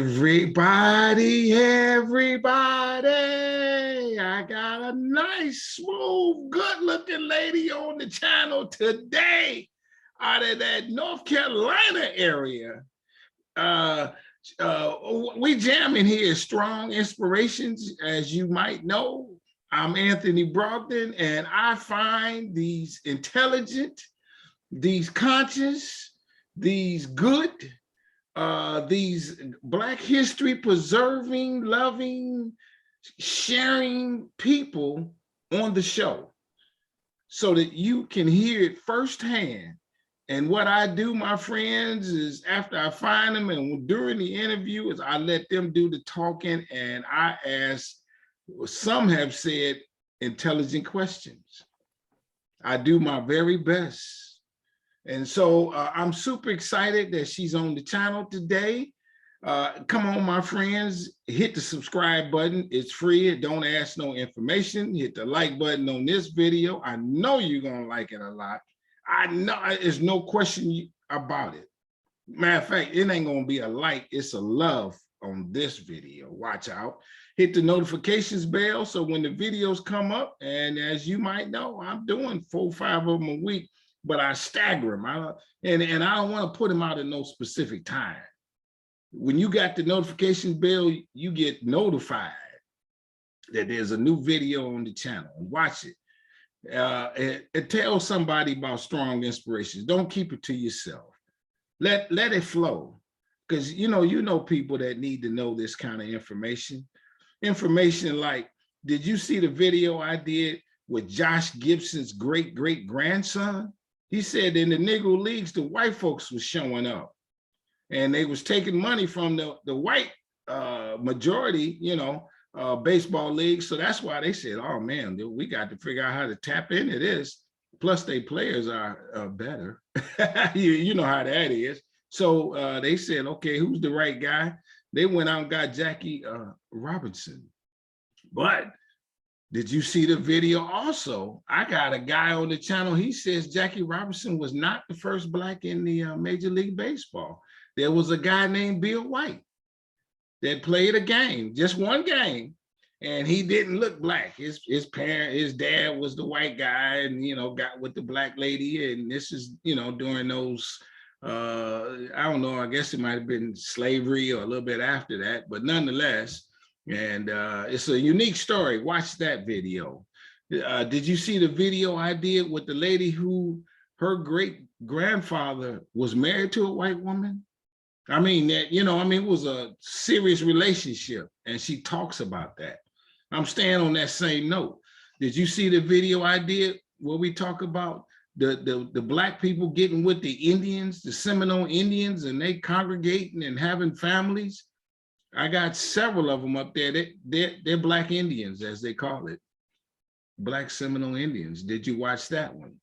Everybody, I got a nice, smooth, good-looking lady on the channel today out of that North Carolina area. We jamming here, Strong Inspirations, as you might know. I'm Anthony Brogdon, and I find these intelligent, these conscious, these good, these Black history preserving, loving, sharing people on the show so that you can hear it firsthand. And what I do, my friends, is after I find them and during the interview is I let them do the talking, and I ask, some have said, intelligent questions. I do my very best. And so I'm super excited that she's on the channel today. Come on, my friends, hit the subscribe button. It's free. Don't ask no information. Hit the like button on this video. I know you're going to like it a lot. I know there's no question about it. Matter of fact, it ain't going to be a like. It's a love on this video. Watch out. Hit the notifications bell so when the videos come up, and as you might know, I'm doing 4 or 5 of them a week, but I stagger them. And I don't want to put them out at no specific time. When you got the notifications bell, you get notified that there's a new video on the channel. Watch it. And tell somebody about Strong Inspirations. Don't keep it to yourself. Let it flow. Because you know people that need to know this kind of information. Information like, did you see the video I did with Josh Gibson's great-great-grandson? He said in the Negro Leagues, the white folks was showing up and they was taking money from the white majority, baseball league. So that's why they said, oh man, we got to figure out how to tap into this. Plus they players are better. you know how that is. So they said, okay, who's the right guy? They went out and got Jackie Robinson. But did you see the video also? I got a guy on the channel. He says Jackie Robinson was not the first Black in the Major League Baseball. There was a guy named Bill White that played a game, just one game, and he didn't look Black. His dad was the white guy, and got with the Black lady. And this is during those I don't know, I guess it might have been slavery or a little bit after that, but nonetheless. And it's a unique story. Watch that video. Did you see the video I did with the lady who her great-grandfather was married to a white woman? I mean, it was a serious relationship, and she talks about that. I'm staying on that same note. Did you see the video I did where we talk about the Black people getting with the Indians, the Seminole Indians, and they congregating and having families? I got several of them up there. They're Black Indians, as they call it. Black Seminole Indians. Did you watch that one?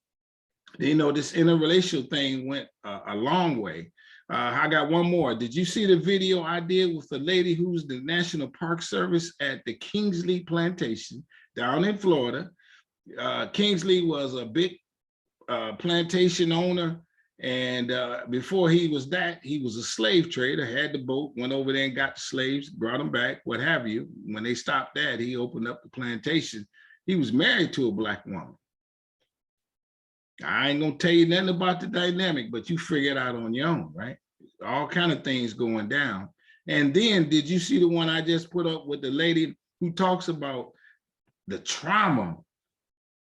This interracial thing went a long way. I got one more. Did you see the video I did with the lady who's the National Park Service at the Kingsley Plantation down in Florida? Kingsley was a big plantation owner. And before he was that, he was a slave trader, had the boat, went over there and got the slaves, brought them back, what have you. When they stopped that, he opened up the plantation. He was married to a Black woman. I ain't gonna tell you nothing about the dynamic, but you figure it out on your own, right? All kind of things going down. And then did you see the one I just put up with the lady who talks about the trauma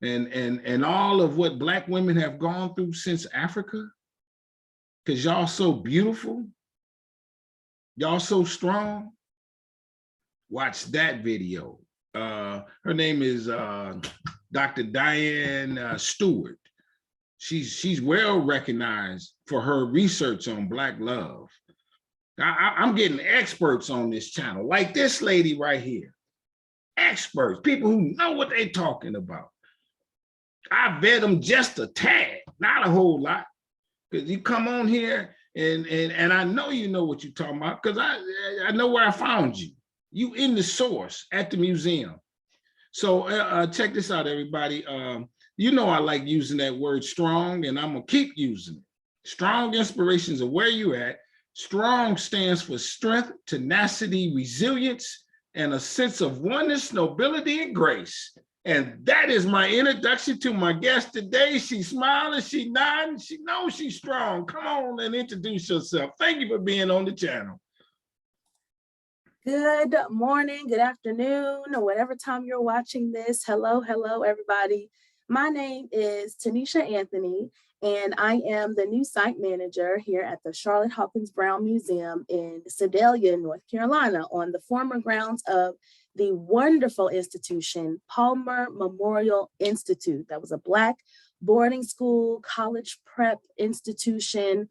and all of what Black women have gone through since Africa? Because y'all so beautiful, y'all so strong. Watch that video. Her name is Dr. Diane Stewart. She's well recognized for her research on Black love. I'm getting experts on this channel, like this lady right here. Experts, people who know what they're talking about. I bet them just a tad, not a whole lot. Because you come on here and I know you know what you're talking about, because I know where I found you. You in the source at the museum. So check this out, everybody. I like using that word strong, and I'm gonna keep using it. Strong Inspirations of where you at. Strong stands for strength, tenacity, resilience, and a sense of oneness, nobility, and grace. And that is my introduction to my guest today. She's smiling, she's nodding, she knows she's strong. Come on and introduce yourself. Thank you for being on the channel. Good morning, good afternoon, or whatever time you're watching this. Hello, everybody. My name is Tanisha Anthony, and I am the new site manager here at the Charlotte Hawkins Brown Museum in Sedalia, North Carolina, on the former grounds of the wonderful institution, Palmer Memorial Institute. That was a Black boarding school, college prep institution,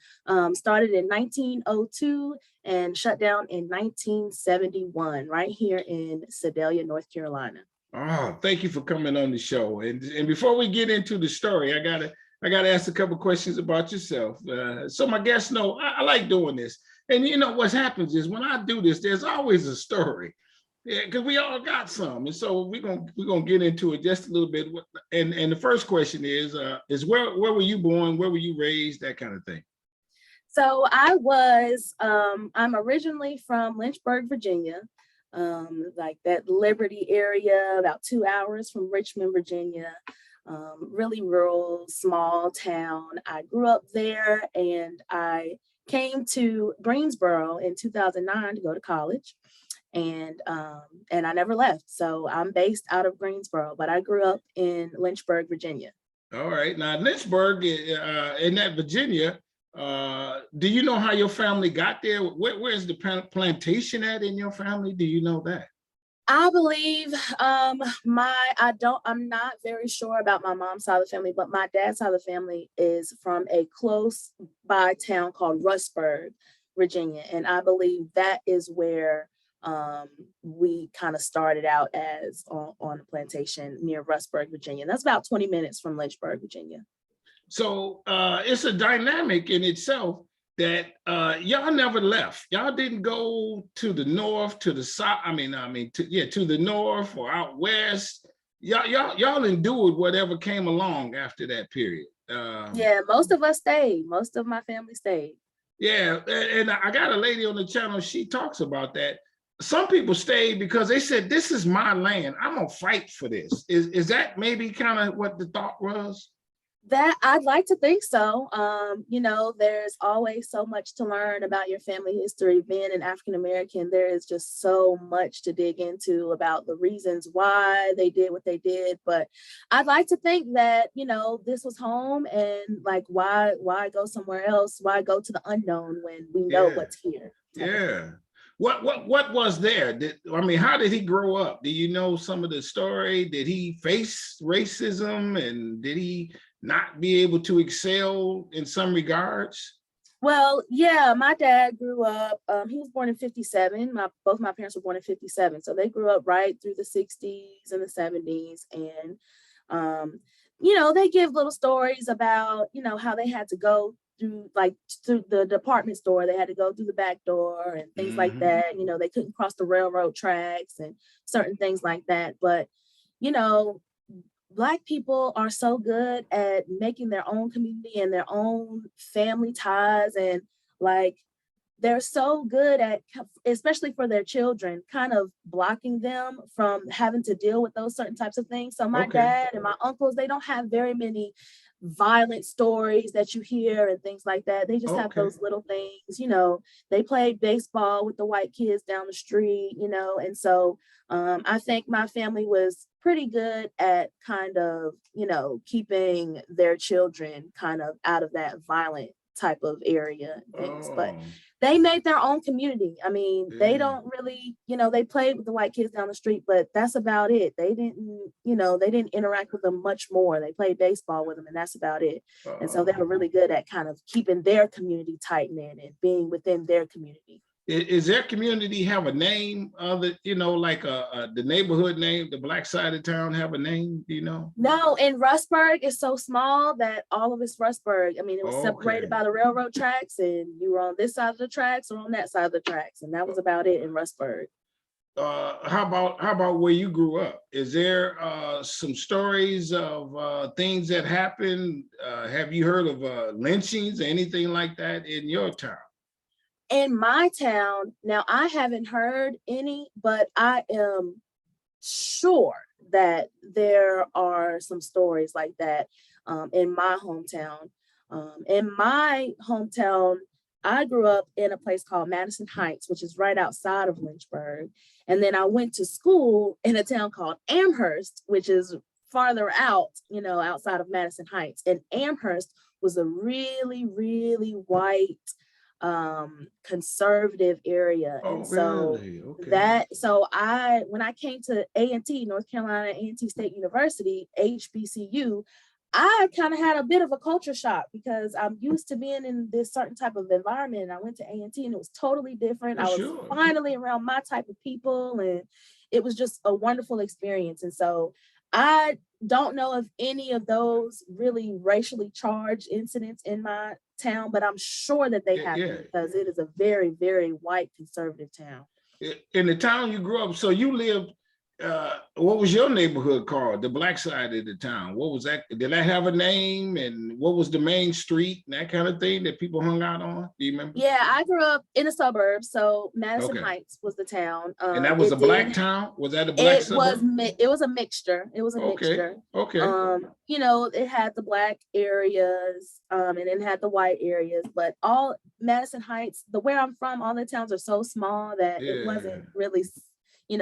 started in 1902 and shut down in 1971, right here in Sedalia, North Carolina. Oh, thank you for coming on the show. And before we get into the story, I gotta ask a couple questions about yourself. So my guests know I like doing this. And you know what happens is when I do this, there's always a story. Yeah, because we all got some, and so we're gonna get into it just a little bit. And the first question is where were you born? Where were you raised? That kind of thing. So I'm originally from Lynchburg, Virginia, like that Liberty area, about 2 hours from Richmond, Virginia. Really rural, small town. I grew up there, and I came to Greensboro in 2009 to go to college. And I never left. So I'm based out of Greensboro, but I grew up in Lynchburg, Virginia. All right. Now, Lynchburg, in that Virginia, do you know how your family got there? Where's the plantation at in your family? Do you know that? I believe I'm not very sure about my mom's side of the family, but my dad's side of the family is from a close by town called Rustburg, Virginia. And I believe that is where we kind of started out as on a plantation near Rustburg, Virginia. That's about 20 minutes from Lynchburg, Virginia. So it's a dynamic in itself that y'all never left. Y'all didn't go to the north, to the south. To the north or out west. Y'all endured whatever came along after that period. Yeah, most of us stayed. Most of my family stayed. Yeah, and I got a lady on the channel. She talks about that. Some people stayed because they said, this is my land. I'm gonna fight for this. Is that maybe kind of what the thought was? That I'd like to think so. There's always so much to learn about your family history. Being an African American, there is just so much to dig into about the reasons why they did what they did. But I'd like to think that, this was home, and like, why go somewhere else? Why go to the unknown when we know what's here? Yeah. What was there? How did he grow up? Do you know some of the story? Did he face racism, and did he not be able to excel in some regards? Well, yeah, my dad grew up, he was born in 57. Both my parents were born in 57. So they grew up right through the 60s and the 70s. And, they give little stories about, how they had to go through the department store. They had to go through the back door and things like that. They couldn't cross the railroad tracks and certain things like that. But, Black people are so good at making their own community and their own family ties. And they're so good at, especially for their children, kind of blocking them from having to deal with those certain types of things. So my dad and my uncles, they don't have very many violent stories that you hear and things like that. They just have those little things, they played baseball with the white kids down the street, and so I think my family was pretty good at kind of, keeping their children kind of out of that violent type of area and things. But they made their own community. They don't really, they played with the white kids down the street, but that's about it. They didn't interact with them much more. They played baseball with them, and that's about it. And so they were really good at kind of keeping their community tight knit and being within their community. Is their community have a name of it, the neighborhood name, the Black side of town have a name, do you know? No, in Rustburg, it's so small that all of it's Rustburg. It was separated by the railroad tracks, and you were on this side of the tracks or on that side of the tracks, and that was about it in Rustburg. How about where you grew up? Is there some stories of things that happened? Have you heard of lynchings or anything like that in your town? In my town, now I haven't heard any, but I am sure that there are some stories like that in my hometown. In my hometown, I grew up in a place called Madison Heights, which is right outside of Lynchburg. And then I went to school in a town called Amherst, which is farther out, outside of Madison Heights. And Amherst was a really, really white, conservative area. Oh, And so really? Okay. when I came to A&T, North Carolina A&T State University, HBCU, I kind of had a bit of a culture shock because I'm used to being in this certain type of environment. And I went to A&T and it was totally different. For I was sure. finally around my type of people, and it was just a wonderful experience. And so I don't know of any of those really racially charged incidents in my town, but I'm sure that they happen Yeah. because it is a very, very white conservative town. In the town you grew up, so you lived, what was your neighborhood called? The black side of the town. What was that? Did that have a name? And what was the main street and that kind of thing that people hung out on? Do you remember? Yeah, I grew up in the suburbs, so Madison Okay. Heights was the town. And that was a black town? Was that a black It was suburb? it was a mixture. It was a Okay. mixture. Okay. It had the black areas, and it had the white areas, but all Madison Heights, where I'm from, all the towns are so small that it wasn't Yeah. really,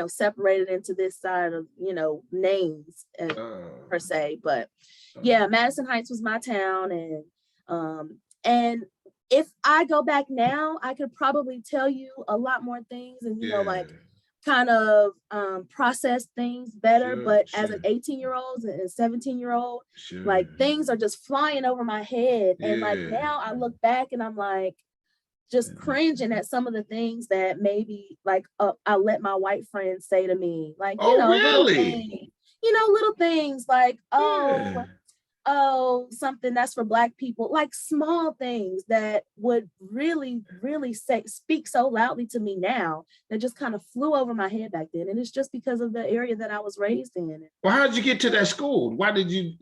separated into this side of, names per Uh, se. But yeah, Madison Heights was my town, and if I go back now, I could probably tell you a lot more things and, yeah. like kind of process things better. Sure. But as Sure. an 18-year-old and a 17-year-old, Sure. like things are just flying over my head. And like Yeah. now I look back and I'm like just cringing at some of the things that maybe like I let my white friends say to me, like, Oh, little really? things, little things like, Yeah. something that's for Black people, like small things that would really, really speak so loudly to me now that just kind of flew over my head back then. And it's just because of the area that I was raised in. Well, how did you get to that school? Why did you,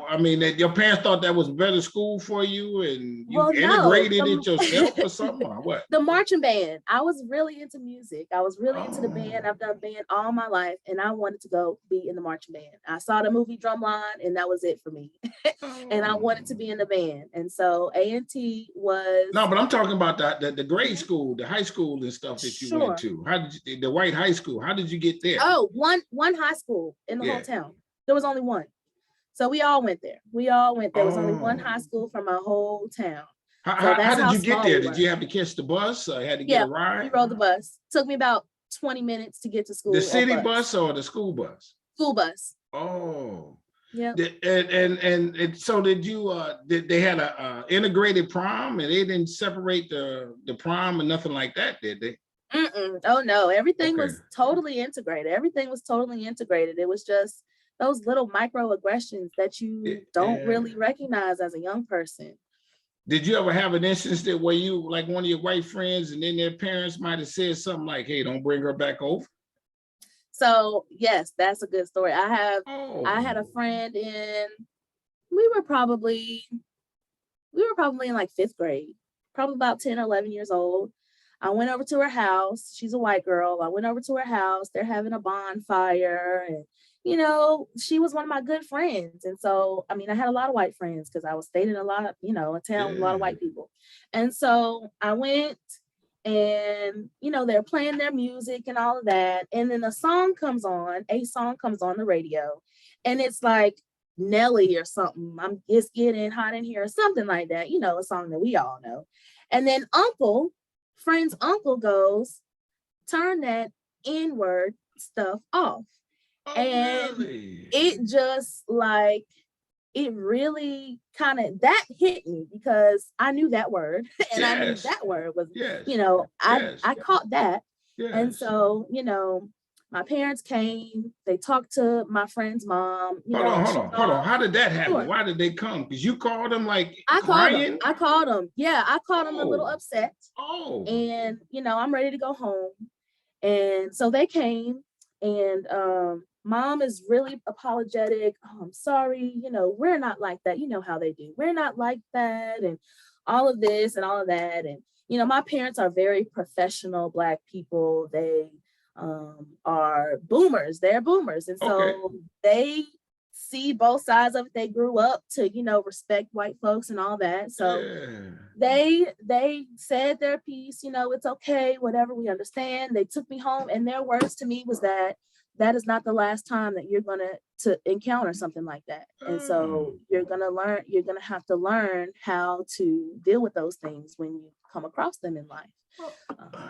I mean, your parents thought that was a better school for you and you Well, no, integrated it yourself or something or what? the marching band. I was really into music. I was really into the band. Oh. I've done band all my life, and I wanted to go be in the marching band. I saw the movie Drumline, and that was it for me. And I wanted to Oh. be in the band. And so A&T was No, but I'm talking about the grade school, the high school and stuff that you went sure. to. How did you, the white high school, how did you get there? Oh, one high school in the whole Yeah. town. There was only one. So we all went there. We all went. There was only one high Oh. school from our whole town. How, So how that's did how you get small there? we Did were. you have to catch the bus or had to get Yeah, a we ride? rode the bus. Took me about 20 minutes to get to The school on city bus. bus or the school bus? School bus. Oh. Yeah. And so did you did they had a integrated prom and they didn't separate the prom and nothing like that, did they? Oh no, everything Okay. was totally integrated. Everything was totally integrated. It was just those little microaggressions that you don't Yeah. really recognize as a young person. Did you ever have an instance that where you like one of your white friends and then their parents might have said something like, hey, don't bring her back over? So yes, that's a good story. I had a Oh. friend we were probably in like fifth grade, probably about 10 or 11 years old. I went over to her house. She's a white girl. I went over to her house. They're having a bonfire. And, she was one of my good friends. And so, I mean, I had a lot of white friends because I was staying in a lot of, a town with a lot of Yeah. white people. And so I went and, they're playing their music and all of that. And then a song comes on the radio. And it's like, Nelly or something. It's getting hot in here or something like that, a song that we all know. And then friend's uncle goes, turn that N-word stuff off. Oh, And really? it just like, it really kind of, that hit me because I knew that word and I knew Yes. that word was, Yes. I Yes. caught that. And Yes. so, my parents came, they talked to my friend's mom, Hold on. How did that happen? Sure. Why did they come? Because you called them like I crying? called them. Yeah, I called them a little Oh. upset. Oh. And, I'm ready to go home. And so they came and mom is really apologetic. Oh, I'm sorry, we're not like that. You know how they do. We're not like that. And all of this and all of that. And my parents are very professional Black people. They are boomers. They're boomers. And Okay. so they see both sides of it. They grew up to, respect white folks and all that. So Yeah. they said their piece, it's okay, whatever, we understand. They took me home, and their words to me was that is not the last time that you're gonna to encounter something like that. And so you're gonna have to learn how to deal with those things when you come across them in life.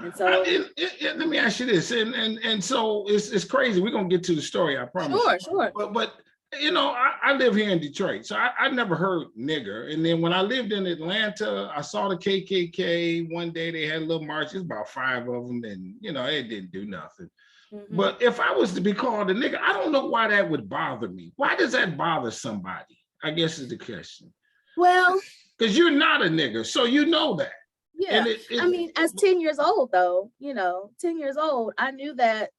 And so Let me ask you this, and so it's crazy. We're gonna get to the story, I promise. sure. But I live here in Detroit, so I never heard nigger. And then when I lived in Atlanta, I saw the KKK. One day they had a little march. It's about 5 of them, and it didn't do nothing. Mm-hmm. But if I was to be called a nigger, I don't know why that would bother me. Why does that bother somebody? I guess is the question. Well, because you're not a nigger, so you know that. Yeah, I mean, as 10 years old, though, 10 years old, I knew that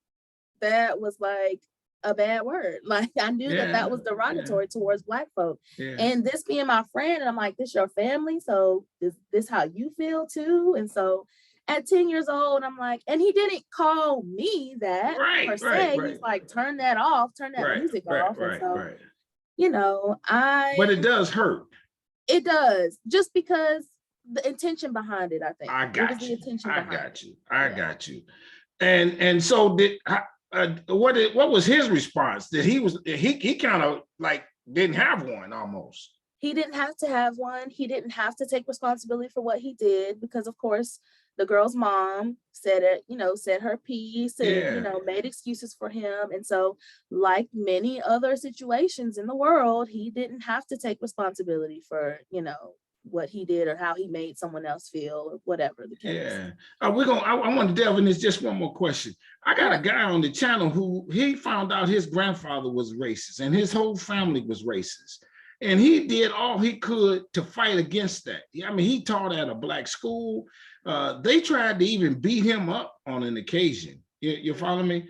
was like a bad word. Like, I knew that was derogatory towards Black folk. Yeah. And this being my friend, and I'm like, this your family, so is this how you feel too? And so at 10 years old, I'm like, and he didn't call me that per se. He's like, turn that off, turn that music off. And so, But it does hurt. It does, just because the intention behind it, I think. I got you. And so what was his response? That he kind of like didn't have one almost. He didn't have to have one. He didn't have to take responsibility for what he did, because of course the girl's mom said it, said her piece and, made excuses for him. And so, like many other situations in the world, he didn't have to take responsibility for, what he did or how he made someone else feel or whatever the case. Yeah. I want to delve in this. Just one more question. I got a guy on the channel who he found out his grandfather was racist and his whole family was racist. And he did all he could to fight against that. I mean, he taught at a Black school. They tried to even beat him up on an occasion. You follow me?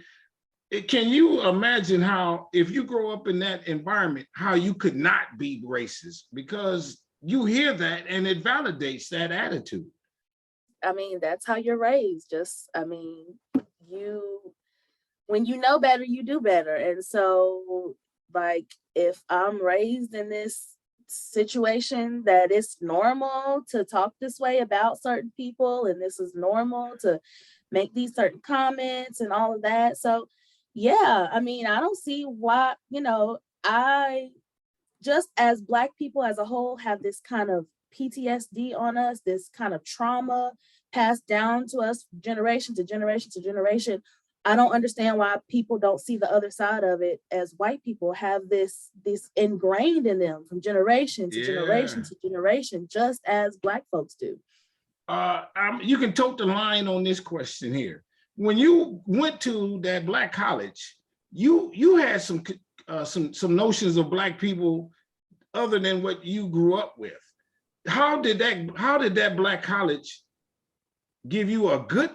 Can you imagine how, if you grow up in that environment, how you could not be racist? Because you hear that and it validates that attitude. I mean, that's how you're raised. When you know better, you do better. And so, like, if I'm raised in this situation that it's normal to talk this way about certain people, and this is normal to make these certain comments and all of that. So yeah, I mean, I don't see why, just as Black people as a whole have this kind of PTSD on us, this kind of trauma passed down to us generation to generation to generation. I don't understand why people don't see the other side of it, as white people have this ingrained in them from generation to generation to generation, just as Black folks do. You can tote the line on this question here. When you went to that Black college, you had some notions of Black people other than what you grew up with. How did that Black college give you a good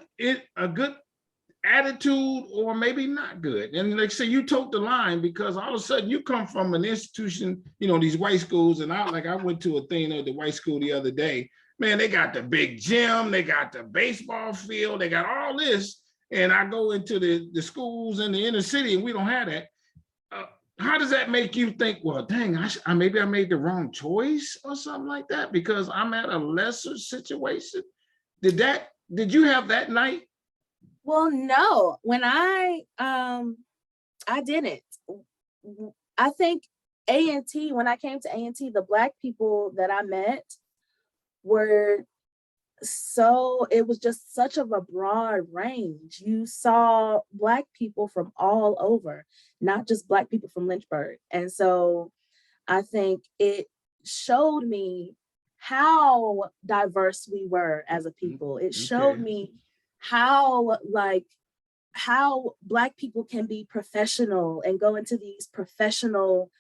attitude, or maybe not good? And like say you tote the line, because all of a sudden you come from an institution, these white schools, and I went to a thing at the white school the other day. Man, they got the big gym, they got the baseball field, they got all this. And I go into the schools in the inner city and we don't have that. How does that make you think, well, dang, maybe I made the wrong choice or something like that because I'm at a lesser situation? Did you have that night? Well, no, when I didn't. I think A&T, when I came to A&T, the Black people that I met were it was just such of a broad range. You saw Black people from all over, not just Black people from Lynchburg. And so I think it showed me how diverse we were as a people. It showed me how Black people can be professional and go into these professional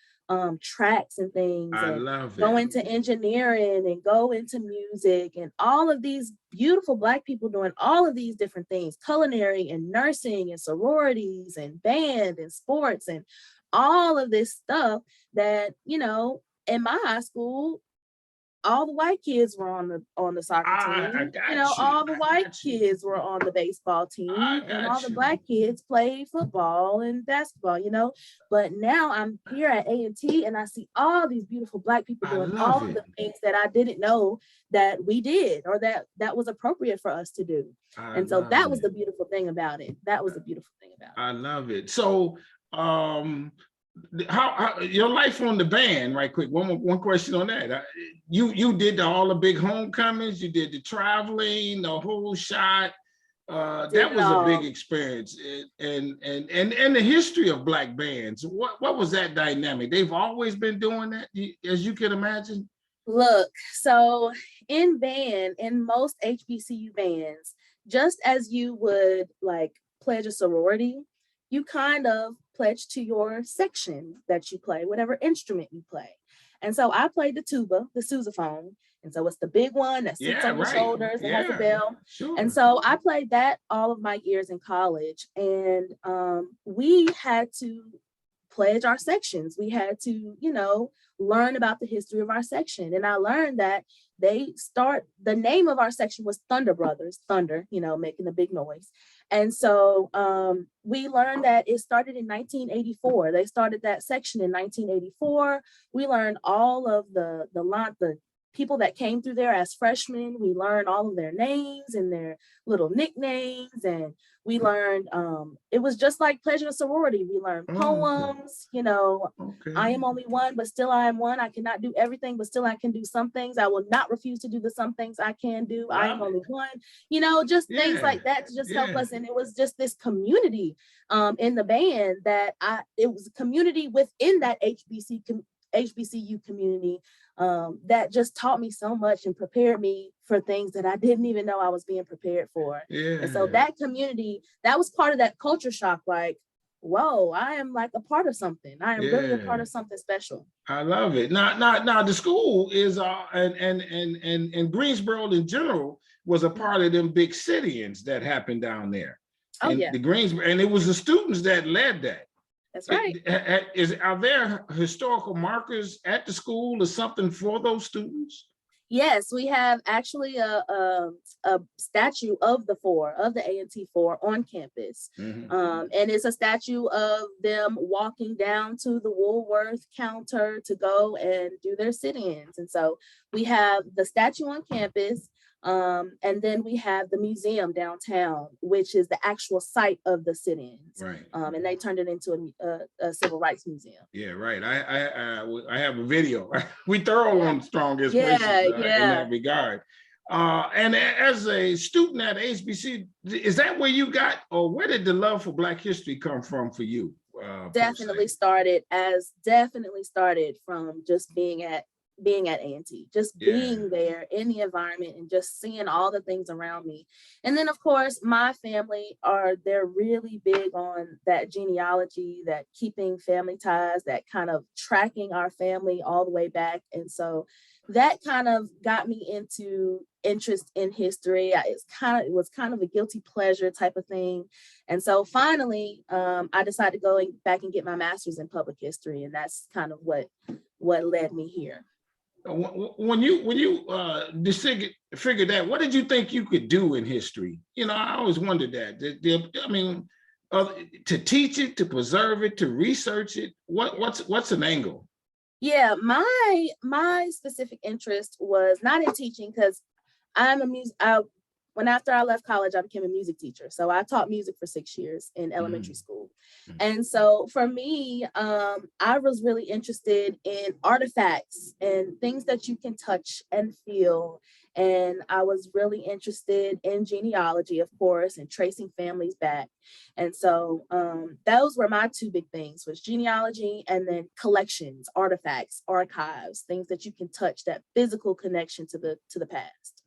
tracks and things, and go into engineering and go into music, and all of these beautiful Black people doing all of these different things, culinary and nursing and sororities and band and sports and all of this stuff that, in my high school, all the white kids were on the soccer I team. You know, got you. all the I white got you. kids were on the baseball I team, and all got the you. black kids played football and basketball, you know. But now I'm here at A&T and I see all these beautiful black people I doing love all of it. the things that I didn't know that we did, or that was appropriate for us to do. I And so love that was it. the beautiful thing about it. That was the beautiful thing about it. I love it. So, how your life on the band? Right quick. One question on that. You did all the big homecomings. You did the traveling, the whole shot. Did That it was a big all. experience, and the history of black bands. What was that dynamic? They've always been doing that, as you can imagine. Look, so in most HBCU bands, just as you would like pledge a sorority, you kind of pledge to your section that you play, whatever instrument you play. And so I played the tuba, the sousaphone. And so it's the big one that sits Yeah, on your right. shoulders, it has a Yeah, bell. And sure. so I played that all of my years in college. And we had to pledge our sections. We had to, you know, learn about the history of our section. And I learned that the name of our section was Thunder Brothers, thunder, you know, making the big noise. And so we learned that it started in 1984. They started that section in 1984. We learned all of the people that came through there as freshmen. We learned all of their names and their little nicknames, and we learned it was just like pledging a sorority. We learned Oh, okay. poems, you know, Okay. I am only one, but still I am one. I cannot do everything, but still I can do some things. I will not refuse to do the some things I can do. I am Love only it. one, you know, just things Yeah. like that to just help Yeah. us. And it was just this community in the band that it was a community within that HBCU community that just taught me so much and prepared me for things that I didn't even know I was being prepared for. And so Yeah. that community, that was part of that culture shock, like, whoa, I am like a part of something. I am really a part Yeah. of something special. I love it. Now the school is and Greensboro in general was a part of them big sit-ins that happened down there. Oh And yeah, the Greensboro, and it was the students that led that. that's right. Are there historical markers at the school or something for those students? Yes, we have actually a statue of the A&T four on campus. Mhm. And it's a statue of them walking down to the Woolworth counter to go and do their sit-ins. And so we have the statue on campus. And then we have the museum downtown, which is the actual site of the sit-ins. Right. And they turned it into a civil rights museum. Yeah, right. I have a video. We thorough Yeah, on strong yeah, inspirations in yeah. that regard. And as a student at HBC, is that where you got, or where did the love for Black history come from for you, per se? Definitely started from just being at A&T, just Yeah. being there in the environment and just seeing all the things around me. And then of course, my family they're really big on that genealogy, that keeping family ties, that kind of tracking our family all the way back. And so that kind of got me into interest in history. It was kind of a guilty pleasure type of thing. And so finally, I decided to go back and get my master's in public history. And that's kind of what led me here. When you figured that, what did you think you could do in history? You know, I always wondered that. I mean, to teach it, to preserve it, to research it. What's an angle? Yeah, my specific interest was not in teaching, because I'm a music. After I left college, I became a music teacher. So I taught music for 6 years in elementary school. And so for me, I was really interested in artifacts and things that you can touch and feel. And I was really interested in genealogy, of course, and tracing families back. And so those were my two big things, was genealogy and then collections, artifacts, archives, things that you can touch, that physical connection to the past.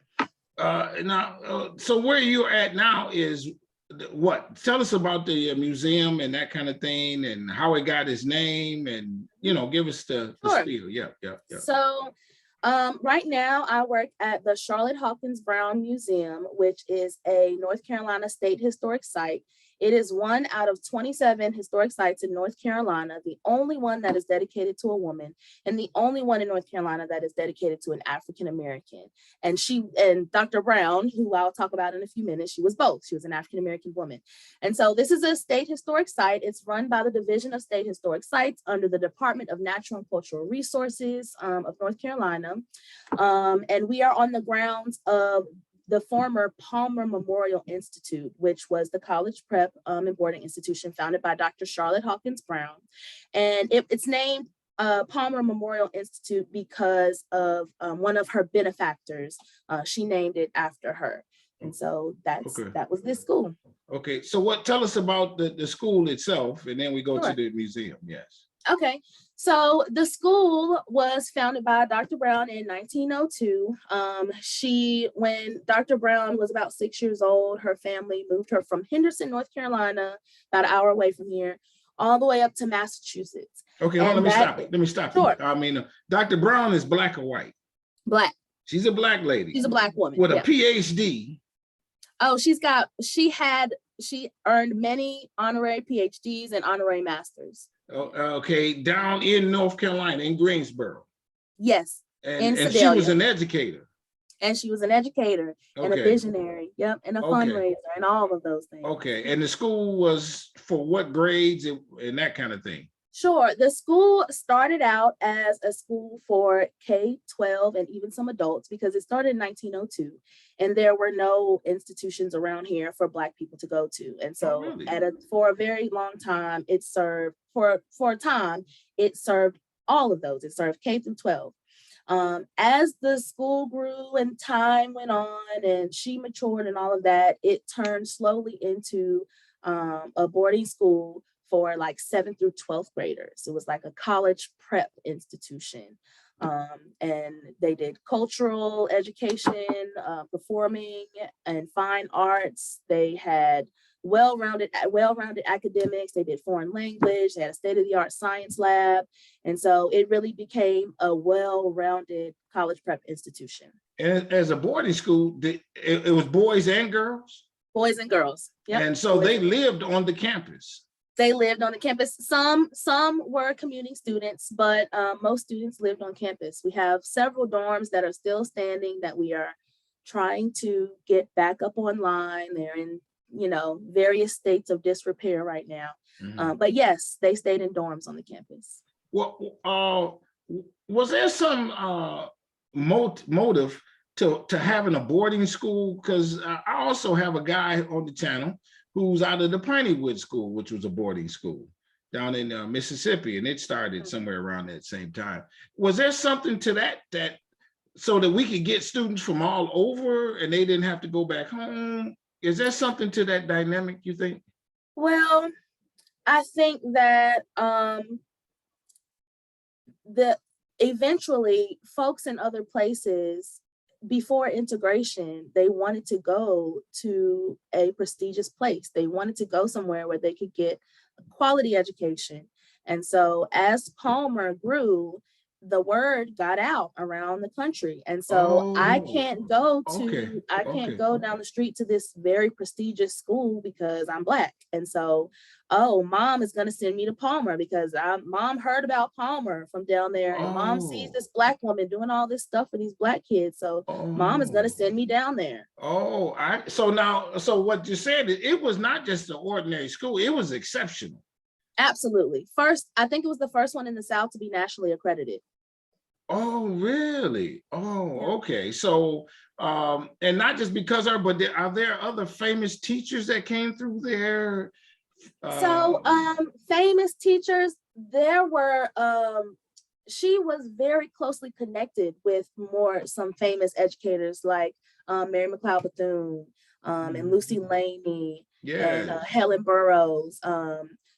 So where you're at now is what? Tell us about the museum and that kind of thing, and how it got its name, and give us the Sure. spiel. Yeah. So right now I work at the Charlotte Hawkins Brown Museum, which is a North Carolina State Historic Site. It is one out of 27 historic sites in North Carolina, the only one that is dedicated to a woman, and the only one in North Carolina that is dedicated to an African American. And Dr. Brown, who I'll talk about in a few minutes, she was both. She was an African American woman. And so this is a state historic site. It's run by the Division of State Historic Sites under the Department of Natural and Cultural Resources of North Carolina. And we are on the grounds of the former Palmer Memorial Institute, which was the college prep and boarding institution founded by Dr. Charlotte Hawkins Brown. And it's named Palmer Memorial Institute because of one of her benefactors. She named it after her. And so that was this school. Okay, so tell us about the school itself, and then we go Sure. to the museum. Yes. Okay, so the school was founded by Dr. Brown in 1902. When Dr. Brown was about 6 years old, her family moved her from Henderson, North Carolina, about an hour away from here, all the way up to Massachusetts. Okay, let me stop you. Sure. I mean, Dr. Brown is black or white? Black. She's a black lady. She's a black woman. With a yeah. PhD. Oh, she earned many honorary PhDs and honorary masters. Okay, down in North Carolina, in Greensboro. Yes. And she was an educator. And she was an educator and a visionary. Yep. And a fundraiser and all of those things. Okay. And the school was for what grades and that kind of thing? Sure. The school started out as a school for K-12 and even some adults because it started in 1902 and there were no institutions around here for Black people to go to. And so for a very long time, it served all of those. It served K through 12. As the school grew and time went on and she matured and all of that, it turned slowly into a boarding school for like 7th through 12th graders. It was like a college prep institution. And they did cultural education, performing and fine arts. They had well-rounded academics. They did foreign language. They had a state-of-the-art science lab. And so it really became a well-rounded college prep institution. And as a boarding school, it was boys and girls? Boys and girls. Yep. And so they lived on the campus. They lived on the campus. Some were commuting students, but most students lived on campus. We have several dorms that are still standing that we are trying to get back up online. They're in, various states of disrepair right now. Mm-hmm. But yes, they stayed in dorms on the campus. Well, was there some motive to having a boarding school? Because I also have a guy on the channel who's out of the Pineywood School, which was a boarding school down in Mississippi, and it started somewhere around that same time. Was there something to that so that we could get students from all over and they didn't have to go back home? Is there something to that dynamic, you think? Well, I think that eventually folks in other places, before integration, they wanted to go to a prestigious place. They wanted to go somewhere where they could get a quality education. And so as Palmer grew, the word got out around the country. And so I can't go down the street to this very prestigious school because I'm Black. And so, mom is going to send me to Palmer because mom heard about Palmer from down there. And mom sees this Black woman doing all this stuff for these Black kids. So mom is going to send me down there. So what you said, it was not just an ordinary school, it was exceptional. Absolutely. I think it was the first one in the South to be nationally accredited. Oh, really? Oh, okay. So, and not just because but are there other famous teachers that came through there? Famous teachers, there were, she was very closely connected with some famous educators like Mary McLeod Bethune and Lucy Laney and Helen Burroughs.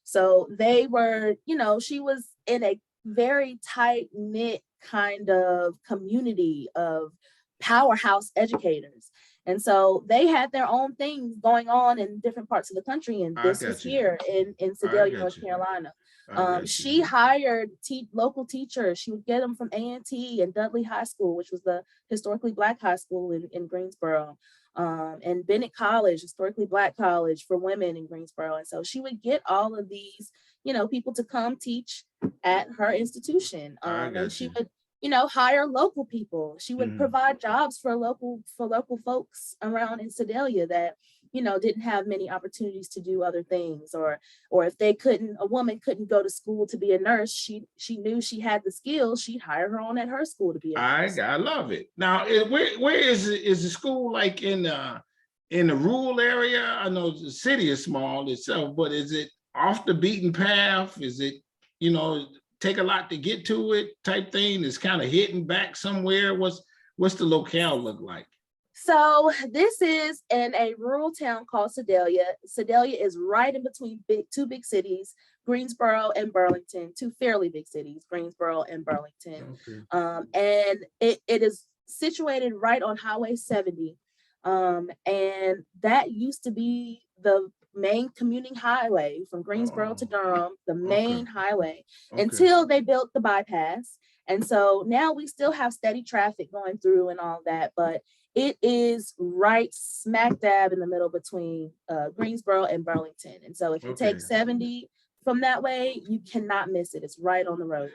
So they were, she was in a very tight-knit kind of community of powerhouse educators. And so they had their own things going on in different parts of the country. And this is here in Sedalia, North Carolina. She hired local teachers. She would get them from A&T and Dudley High School, which was the historically Black high school in Greensboro. and Bennett College, historically Black college for women in Greensboro. And so she would get all of these, people to come teach at her institution. I And got she you. would, hire local people. She would provide jobs for local folks around in Sedalia that, didn't have many opportunities to do other things, or if a woman couldn't go to school to be a nurse, she knew she had the skills, she'd hire her on at her school to be a nurse. I love it. Now, where is it? Is the school like in the rural area? I know the city is small itself, but is it off the beaten path? Is it, take a lot to get to it type thing? It's kind of hidden back somewhere. What's the locale look like? So this is in a rural town called Sedalia. Sedalia is right in between two big cities, Greensboro and Burlington, two fairly big cities, Greensboro and Burlington. Okay. And it is situated right on Highway 70. And that used to be the main commuting highway from Greensboro to Durham, the main highway, until they built the bypass. And so now we still have steady traffic going through and all that, but it is right smack dab in the middle between Greensboro and Burlington. And so if you take 70 from that way, you cannot miss it. It's right on the road.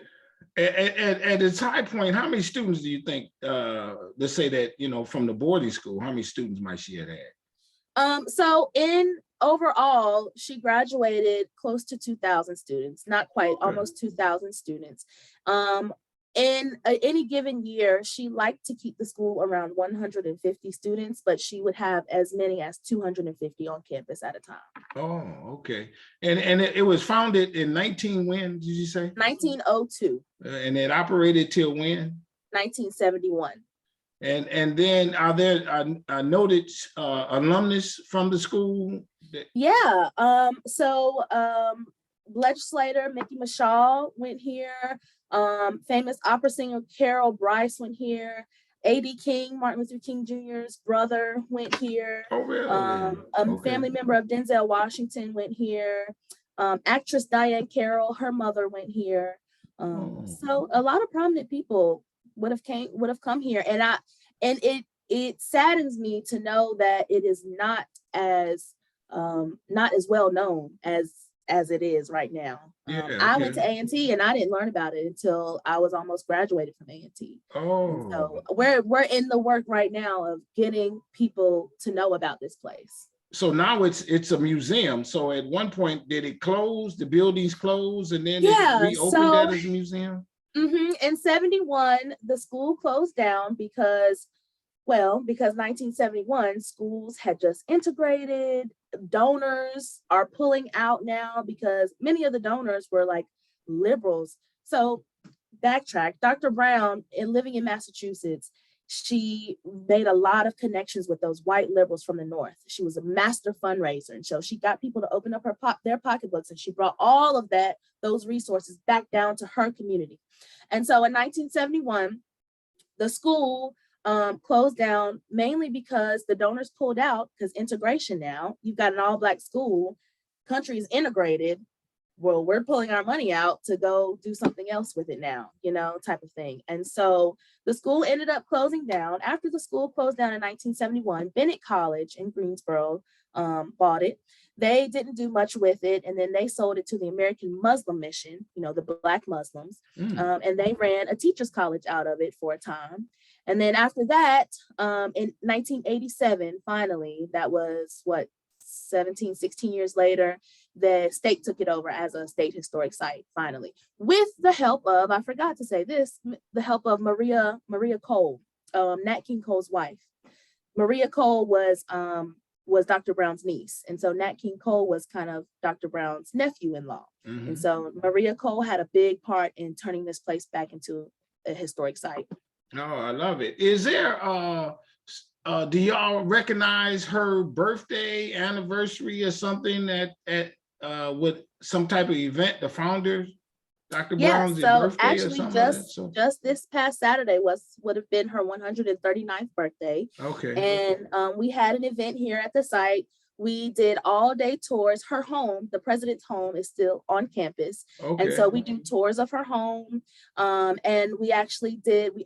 At its high point, how many students do you think, let's say that, from the boarding school, how many students might she have had? So in overall, she graduated close to 2,000 students, not quite, almost 2,000 students. In any given year, she liked to keep the school around 150 students, but she would have as many as 250 on campus at a time. Oh, okay. And it was founded in when did you say? 1902. And it operated till when? 1971. And then are there noted alumnus from the school? Yeah. So legislator Mickey Mashaw went here. Famous opera singer Carol Bryce went here. A.D. King, Martin Luther King Jr.'s brother, went here. Oh, really? A family member of Denzel Washington went here. Actress Diane Carroll, her mother went here. So a lot of prominent people would have come here, and it saddens me to know that it is not as well known as it is right now. I went to A&T and I didn't learn about it until I was almost graduated from A&T. And so we're in the work right now of getting people to know about this place. So now it's a museum. So at one point, did it close? The buildings closed, and then it reopened that as a museum? In 71, the school closed down because 1971, schools had just integrated. Donors are pulling out now because many of the donors were like liberals. So backtrack, Dr. Brown, living in Massachusetts, she made a lot of connections with those white liberals from the North. She was a master fundraiser. And so she got people to open up their pocketbooks, and she brought all of those resources back down to her community. And so in 1971, the school closed down mainly because the donors pulled out, because integration now, you've got an all-Black school, country's integrated, well, we're pulling our money out to go do something else with it now, type of thing. And so the school ended up closing down. After the school closed down in 1971, Bennett College in Greensboro bought it. They didn't do much with it, and then they sold it to the American Muslim Mission, the Black Muslims, and they ran a teacher's college out of it for a time. And then after that, in 1987, finally, that was 16 years later, the state took it over as a state historic site, finally, with the help of, I forgot to say this, the help of Maria Cole, Nat King Cole's wife. Maria Cole was Dr. Brown's niece. And so Nat King Cole was kind of Dr. Brown's nephew-in-law. And so Maria Cole had a big part in turning this place back into a historic site. Oh, I love it. Is there, do y'all recognize her birthday, anniversary, or something at with some type of event, the founder, Dr. Brown's birthday actually or something? Just this past Saturday would have been her 139th birthday. Okay. And we had an event here at the site We did all day tours. Her home, the president's home, is still on campus. And so Okay. we do tours of her home. And we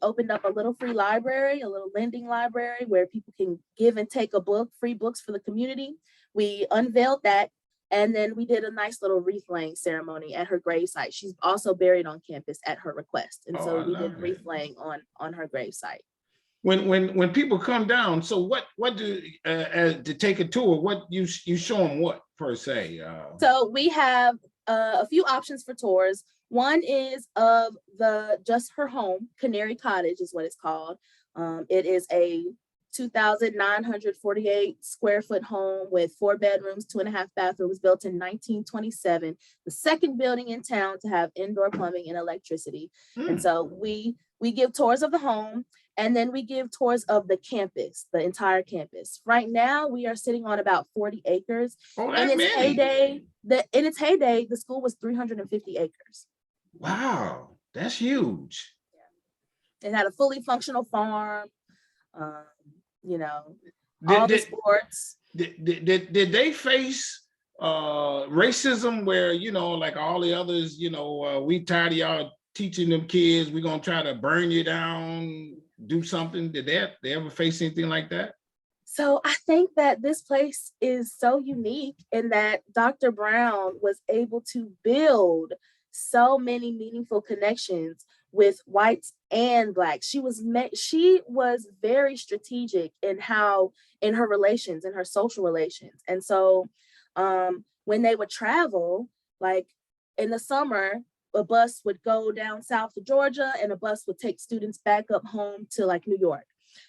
opened up a little free library, a little lending library where people can give and take a book, free books for the community. We unveiled that. And then we did a nice little wreath laying ceremony at her gravesite. She's also buried on campus at her request. And Oh, so I we did love a it. wreath laying on her gravesite. When people come down, so what do to take a tour? What you show them what per se? So we have a few options for tours. One is of just her home, Canary Cottage is what it's called. It is a 2,948 square foot home with 4 bedrooms, 2.5 bathrooms, built in 1927, the second building in town to have indoor plumbing and electricity. And so we give tours of the home, and then we give tours of the campus, the entire campus. Right now, we are sitting on about 40 acres. Oh, In that its many. heyday, the school was 350 acres. Wow, that's huge. It had a fully functional farm, you know, all Did, the did, sports. did they face racism where, like all the others, we tired of y'all teaching them kids, we're gonna try to burn you down, do something? Did they ever face anything like that? So I think that this place is so unique in that Dr. Brown was able to build so many meaningful connections with whites and blacks. She was very strategic in her relations, in her social relations. And so when they would travel, like in the summer, a bus would go down south to Georgia and a bus would take students back up home to like New York.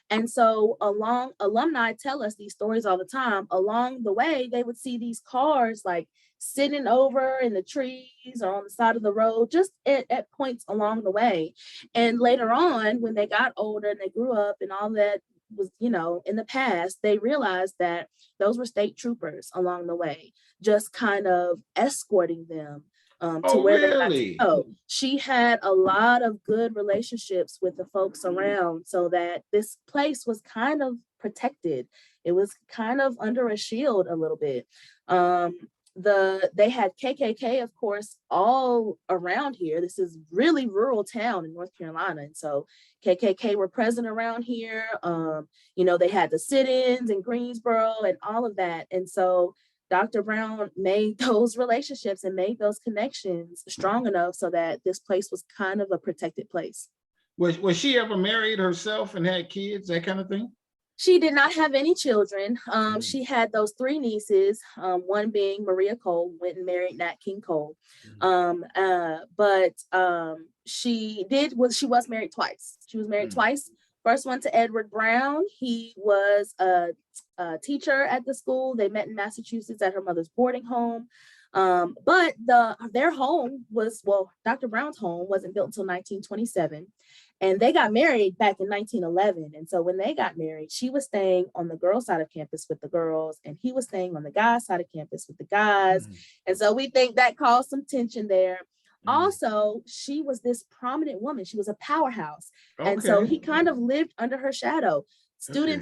And so alumni tell us these stories all the time. Along the way, they would see these cars like sitting over in the trees or on the side of the road, just at points along the way. And later on, when they got older and they grew up and all that was, in the past, they realized that those were state troopers along the way, just kind of escorting them to Oh, where they got to really? go. She had a lot of good relationships with the folks around so that this place was kind of protected. It was kind of under a shield a little bit. They had KKK, of course, all around here. This is really rural town in North Carolina. And so KKK were present around here. They had the sit-ins in Greensboro and all of that. And so Dr. Brown made those relationships and made those connections strong enough so that this place was kind of a protected place. Was she ever married herself and had kids, that kind of thing? She did not have any children. She had those 3 nieces, one being Maria Cole, went and married Nat King Cole. But she was married twice. She was married twice. First one to Edward Brown. He was a teacher at the school. They met in Massachusetts at her mother's boarding home. But their home Dr. Brown's home wasn't built until 1927. And they got married back in 1911. And so when they got married, she was staying on the girls' side of campus with the girls, and he was staying on the guys' side of campus with the guys. And so we think that caused some tension there. Also, she was this prominent woman. She was a powerhouse. And so he kind of lived under her shadow.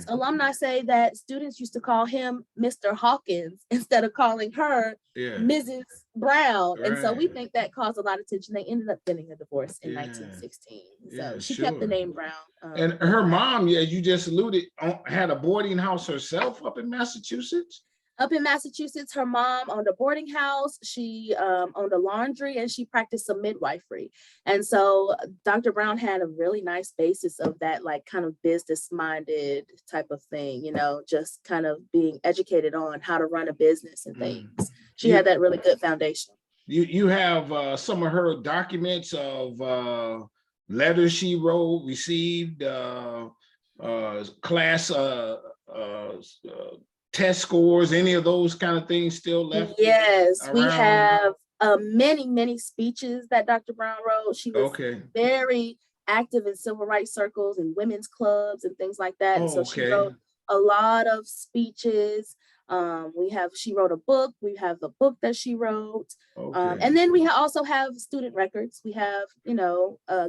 Alumni say that students used to call him Mr. Hawkins instead of calling her Mrs. Brown. Right. And so we think that caused a lot of tension. They ended up getting a divorce in 1916. So she kept the name Brown. And her mom, as you just alluded, had a boarding house herself up in Massachusetts? Up in Massachusetts, her mom owned a boarding house. She owned a laundry, and she practiced some midwifery. And so Dr. Brown had a really nice basis of that, like kind of business-minded type of thing, just kind of being educated on how to run a business and things. She had that really good foundation. You have some of her documents of letters she wrote, received, class test scores, any of those kind of things still left? Yes, around? We have many speeches that Dr. Brown wrote. She was very active in civil rights circles and women's clubs and things like that. So she wrote a lot of speeches. She wrote a book. We have the book that she wrote. Okay. And then we also have student records. We have,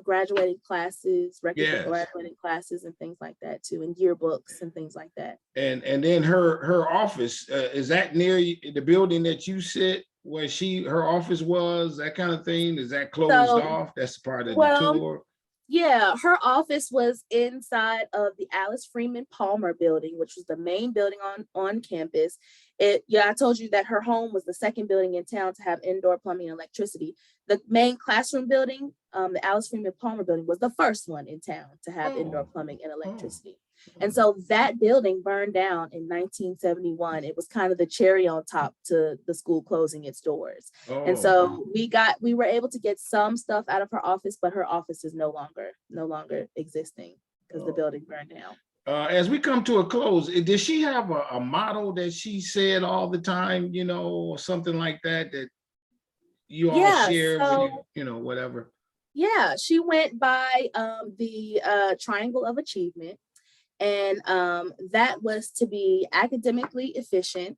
graduating classes, records of Yes. graduating classes and things like that too, and yearbooks and things like that. And then her office, is that near the building that you sit where her office was, that kind of thing? Is that closed off? That's part of the tour? Yeah, her office was inside of the Alice Freeman Palmer building, which was the main building on campus. I told you that her home was the second building in town to have indoor plumbing and electricity. The main classroom building, the Alice Freeman Palmer building, was the first one in town to have indoor plumbing and electricity. And so that building burned down in 1971. It was kind of the cherry on top to the school closing its doors. And so we were able to get some stuff out of her office, but her office is no longer existing because the building burned down. As we come to a close, did she have a motto that she said all the time, or something like that you all share when whatever? Yeah, she went by the triangle of achievement. And that was to be academically efficient,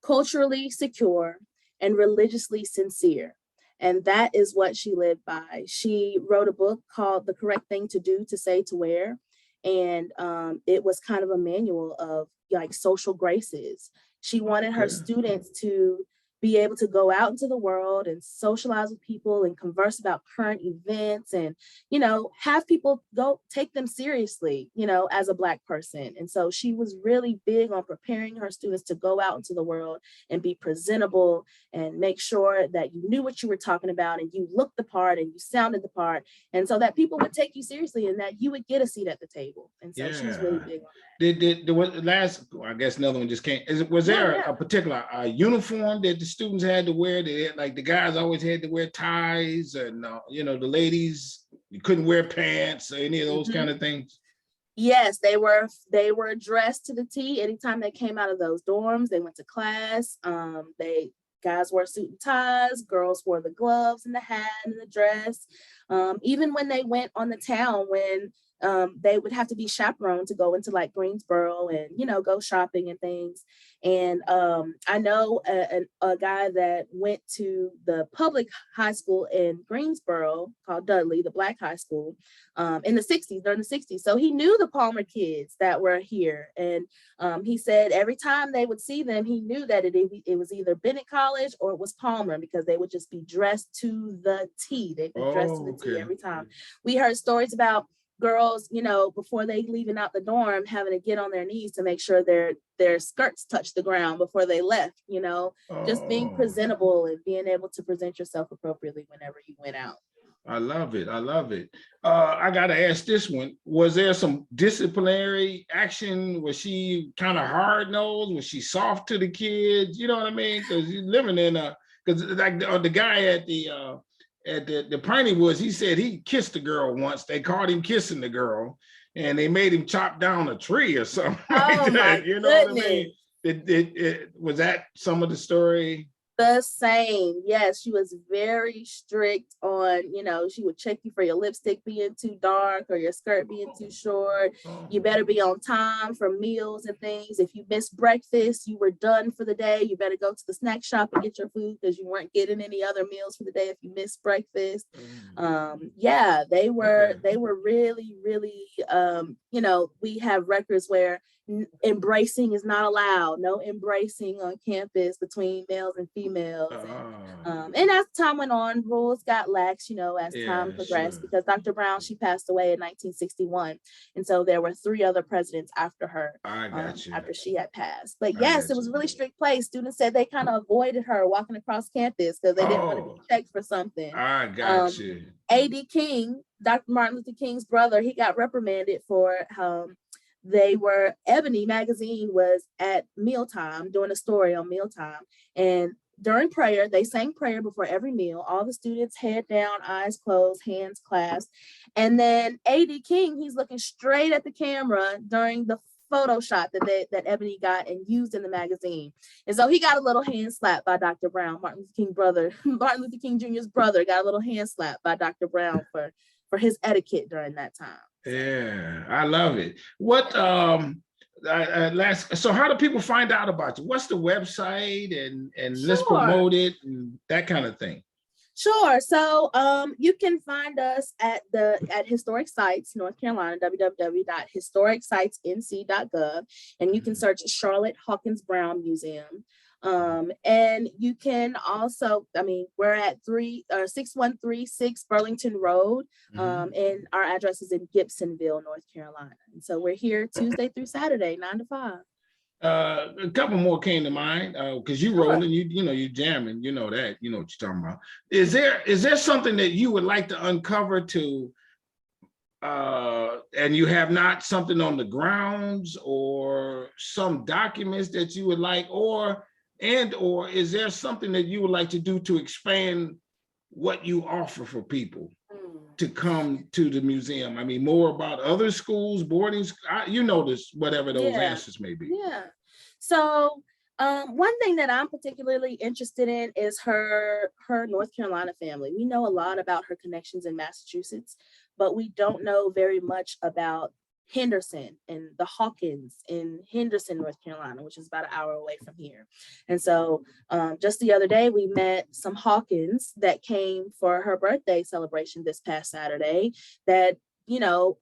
culturally secure, and religiously sincere. And that is what she lived by. She wrote a book called The Correct Thing to Do, to Say, to Wear. And it was kind of a manual of like social graces. She wanted her students to be able to go out into the world and socialize with people and converse about current events and, have people take them seriously, as a Black person. And so she was really big on preparing her students to go out into the world and be presentable and make sure that you knew what you were talking about and you looked the part and you sounded the part. And so that people would take you seriously and that you would get a seat at the table. And so she was really big on that. I guess another one just came. Was there a particular uniform that the students had to wear? Like the guys always had to wear ties, and the ladies, you couldn't wear pants or any of those kind of things? Yes, they were dressed to the T. Anytime they came out of those dorms, they went to class. Guys wore suit and ties, girls wore the gloves and the hat and the dress. Even when they went on the town, when they would have to be chaperoned to go into like Greensboro and, go shopping and things. And I know a guy that went to the public high school in Greensboro called Dudley, the Black high school, in the 60s, during the 60s. So he knew the Palmer kids that were here. And he said every time they would see them, he knew that it was either Bennett College or it was Palmer, because they would just be dressed to the T. They'd be dressed to the T every time. We heard stories about girls, before they leaving out the dorm, having to get on their knees to make sure their skirts touch the ground before they left, just being presentable and being able to present yourself appropriately whenever you went out. I love it. I got to ask this one. Was there some disciplinary action? Was she kind of hard-nosed? Was she soft to the kids? You know what I mean? Because you're living because like the guy at the Piney Woods, he said he kissed a girl once. They caught him kissing the girl, and they made him chop down a tree or something like that. You know what I mean? Was that some of the story? The same. Yes, she was very strict on, she would check you for your lipstick being too dark or your skirt being too short. You better be on time for meals and things. If you missed breakfast, you were done for the day. You better go to the snack shop and get your food because you weren't getting any other meals for the day if you missed breakfast. They were really, really, we have records where embracing is not allowed. No embracing on campus between males and females. And as time went on, rules got lax, as time progressed, because Dr. Brown, she passed away in 1961. And so there were 3 other presidents after her, after she had passed. But yes, it was a really strict place. Students said they kind of avoided her walking across campus because they didn't want to be checked for something. I got you. A.D. King, Dr. Martin Luther King's brother, he got reprimanded for Ebony magazine was at mealtime doing a story on mealtime, and during prayer, they sang prayer before every meal. All the students head down, eyes closed, hands clasped. And then A.D. King, he's looking straight at the camera during the photo shot that Ebony got and used in the magazine. And so he got a little hand slap by Dr. Brown, Martin Luther King Jr.'s brother got a little hand slap by Dr. Brown for his etiquette during that time. Yeah, I love it. What So how do people find out about you? What's the website and let's Sure. promote it and that kind of thing. Sure. So you can find us at Historic Sites, North Carolina, www.historicsitesnc.gov, and you can search Charlotte Hawkins Brown Museum. And you can also, I mean, we're at 6136 Burlington Road, and our address is in Gibsonville, North Carolina. And so we're here Tuesday through Saturday, 9 to 5. A couple more came to mind because you Sure. rolling, you jamming, you know that, you know what you're talking about. Is there something that you would like to uncover to and you have not, something on the grounds or some documents that you would like, or is there something that you would like to do to expand what you offer for people to come to the museum? I mean, more about other schools, boarding, you know, this, whatever those answers may be. Yeah. So one thing that I'm particularly interested in is her North Carolina family. We know a lot about her connections in Massachusetts, but we don't know very much about Henderson and the Hawkins in Henderson, North Carolina, which is about an hour away from here. And so just the other day, we met some Hawkins that came for her birthday celebration this past Saturday that, you know,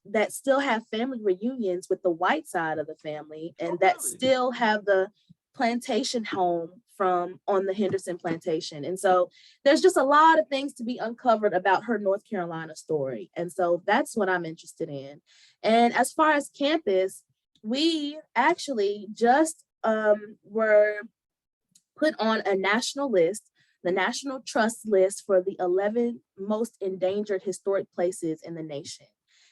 that still have family reunions with the white side of the family, and that still have the plantation home from on the Henderson plantation. And so there's just a lot of things to be uncovered about her North Carolina story. And so that's what I'm interested in. And as far as campus, we actually just were put on a national list, the National Trust list for the 11 most endangered historic places in the nation.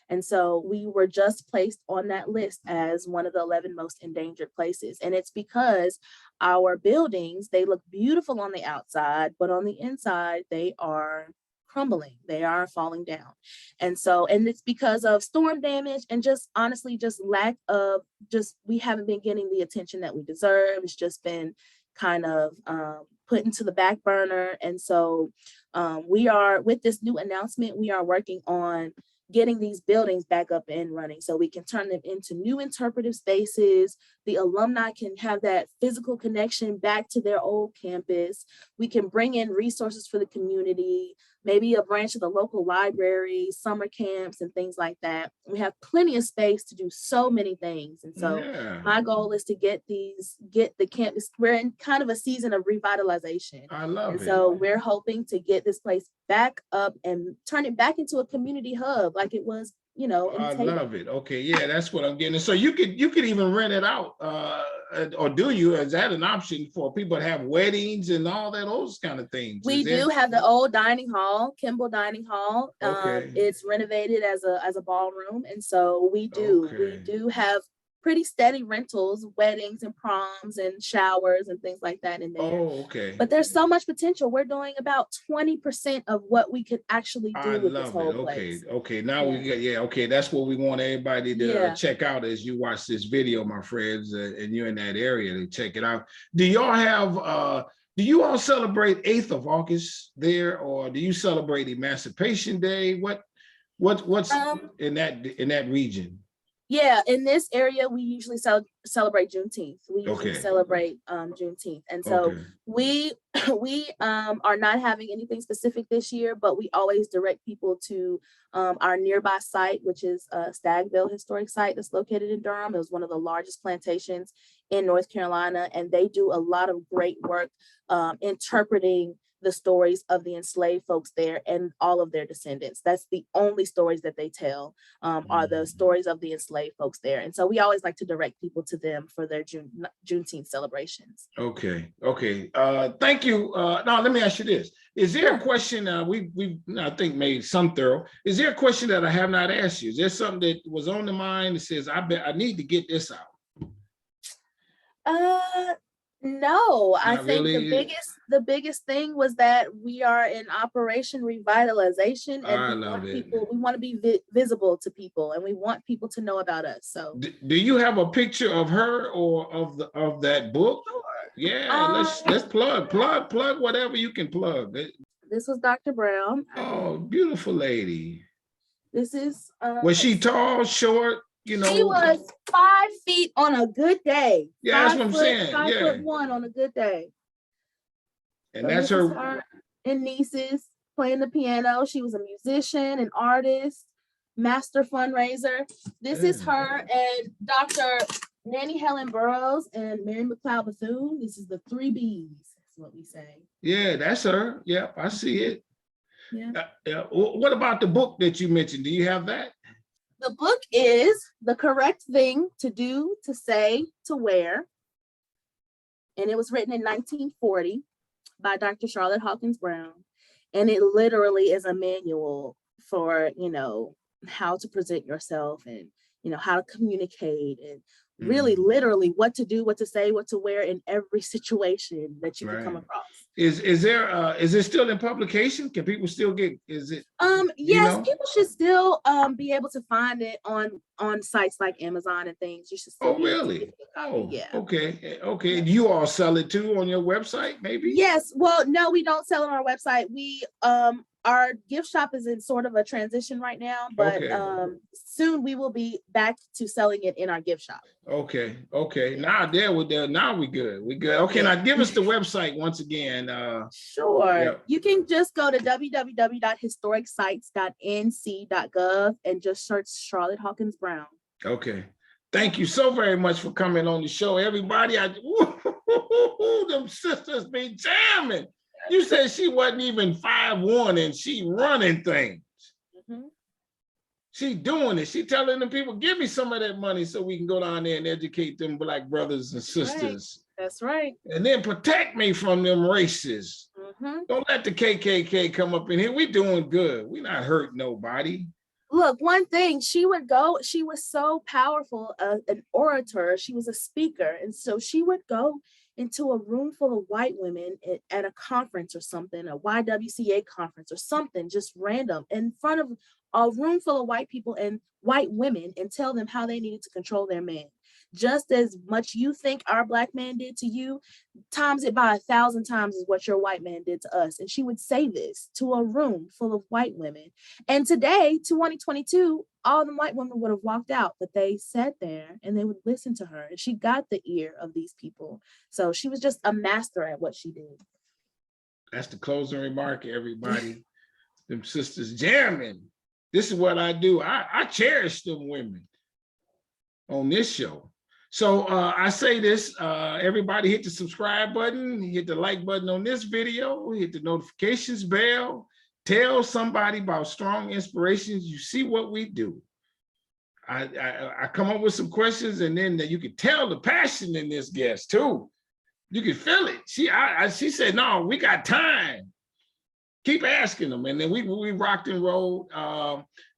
And so we were just placed on that list as one of the 11 most endangered places. And it's because our buildings, they look beautiful on the outside, but on the inside, they are crumbling, they are falling down. And so, and it's because of storm damage and just honestly, just lack of, we haven't been getting the attention that we deserve. It's just been kind of put into the back burner. And so we are, with this new announcement, we are working on getting these buildings back up and running so we can turn them into new interpretive spaces. The alumni can have that physical connection back to their old campus. We can bring in resources for the community, maybe a branch of the local library, summer camps, and things like that. We have plenty of space to do so many things. And so my goal is to get the campus, we're in kind of a season of revitalization. I love it. So we're hoping to get this place back up and turn it back into a community hub like it was, you know. I love it. Okay, yeah, that's what I'm getting. So you could even rent it out, or do you? Is that an option for people to have weddings and all that, those kind of things? We do have the old dining hall, Kimball Dining Hall. Okay. It's renovated as a ballroom, and so we do have pretty steady rentals, weddings and proms and showers and things like that in there. Oh, okay. But there's so much potential. We're doing about 20% of what we could actually do with this whole place. Okay. Now we get, okay. That's what we want everybody to check out as you watch this video, my friends, and you're in that area to check it out. Do y'all have, do you all celebrate 8th of August there, or do you celebrate Emancipation Day? What's in that region? Yeah, in this area, we usually celebrate Juneteenth. We usually celebrate Juneteenth. And so we are not having anything specific this year, but we always direct people to our nearby site, which is Stagville Historic Site that's located in Durham. It was one of the largest plantations in North Carolina, and they do a lot of great work interpreting the stories of the enslaved folks there and all of their descendants. That's the only stories that they tell, are the stories of the enslaved folks there. And so we always like to direct people to them for their Juneteenth celebrations. Okay. Thank you. Now let me ask you this. Is there a question, we I think made some thorough, is there a question that I have not asked you? Is there something that was on the mind that says, I need to get this out? No, I Not think really. the biggest thing was that we are in Operation Revitalization, and we want to be visible to people, and we want people to know about us. So do you have a picture of her or of that book? Sure. Yeah, let's plug whatever you can plug. This was Dr. Brown. Oh, beautiful lady. This is was she tall, short? you She know, was 5 feet on a good day. yeah, that's 5 what I'm foot, saying. 5'1" on a good day. And So that's this is her. her and nieces playing the piano. She was a musician, an artist, master fundraiser. This is Yeah. her and Dr. Nanny Helen Burroughs and Mary McLeod Bethune. This is the 3 B's. That's what we say. Yeah, that's her. Yep, I see it. Yeah. Yeah. What about the book that you mentioned? Do you have that? The book is The Correct Thing to Do, to Say, to Wear. And it was written in 1940 by Dr. Charlotte Hawkins Brown. And it literally is a manual for, how to present yourself and, how to communicate and really literally what to do, what to say, what to wear in every situation that you can come across. Is there still in publication? Can people still get, is it? Yes, people should still be able to find it on sites like Amazon and things. You should still be able to get a copy. Oh, yeah. Okay. You all sell it too on your website, maybe? Yes. Well, no, we don't sell it on our website. We our gift shop is in sort of a transition right now, but soon we will be back to selling it in our gift shop. Okay. Now now we good. Okay, now give us the website once again. Sure. Yep. You can just go to www.historicsites.nc.gov and just search Charlotte Hawkins Brown. Okay. Thank you so very much for coming on the show, everybody. Them sisters be jamming. You said she wasn't even 5'1" and she running things. She doing it. She telling the people, give me some of that money so we can go down there and educate them Black brothers and sisters. That's right. And then protect me from them races. Don't let the KKK come up in here. We doing good. We not hurting nobody. Look, one thing, she was so powerful, an orator. She was a speaker. And so she would go into a room full of white women at a conference or something, a YWCA conference or something, just random, in front of a room full of white people and white women, and tell them how they needed to control their man. Just as much you think our Black man did to you, times it by 1,000 times is what your white man did to us. And she would say this to a room full of white women. And today, 2022, all the white women would have walked out, but they sat there and they would listen to her. And she got the ear of these people. So she was just a master at what she did. That's the closing remark, everybody. Them sisters jamming. This is what I do. I cherish them women on this show. So I say this, everybody hit the subscribe button, hit the like button on this video, hit the notifications bell, tell somebody about Strong Inspirations. You see what we do. I come up with some questions, and then you can tell the passion in this guest too. You can feel it. She said, no, we got time. Keep asking them. And then we rocked and rolled.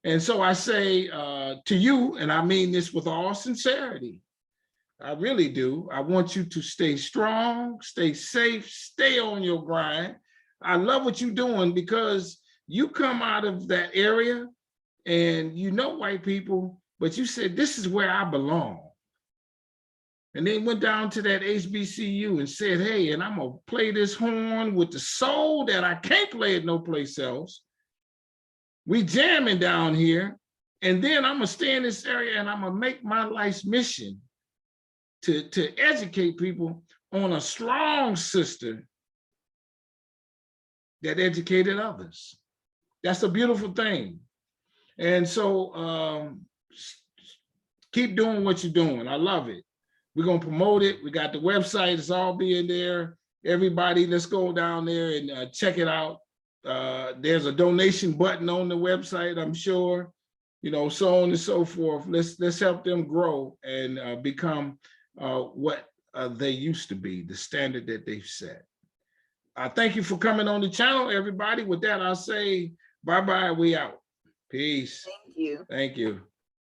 And so I say to you, and I mean this with all sincerity, I really do. I want you to stay strong, stay safe, stay on your grind. I love what you're doing, because you come out of that area and white people, but you said, this is where I belong. And they went down to that HBCU and said, hey, and I'm gonna play this horn with the soul that I can't play it no place else. We jamming down here. And then I'm gonna stay in this area and I'm gonna make my life's mission to educate people on a strong sister that educated others. That's a beautiful thing. And so keep doing what you're doing. I love it. We're going to promote it. We got the website. It's all being there. Everybody, let's go down there and check it out. There's a donation button on the website, I'm sure, so on and so forth. Let's help them grow and become what they used to be, the standard that they've set. Thank you for coming on the channel, everybody. With that, I'll say bye-bye. We out. Peace. Thank you. Thank you.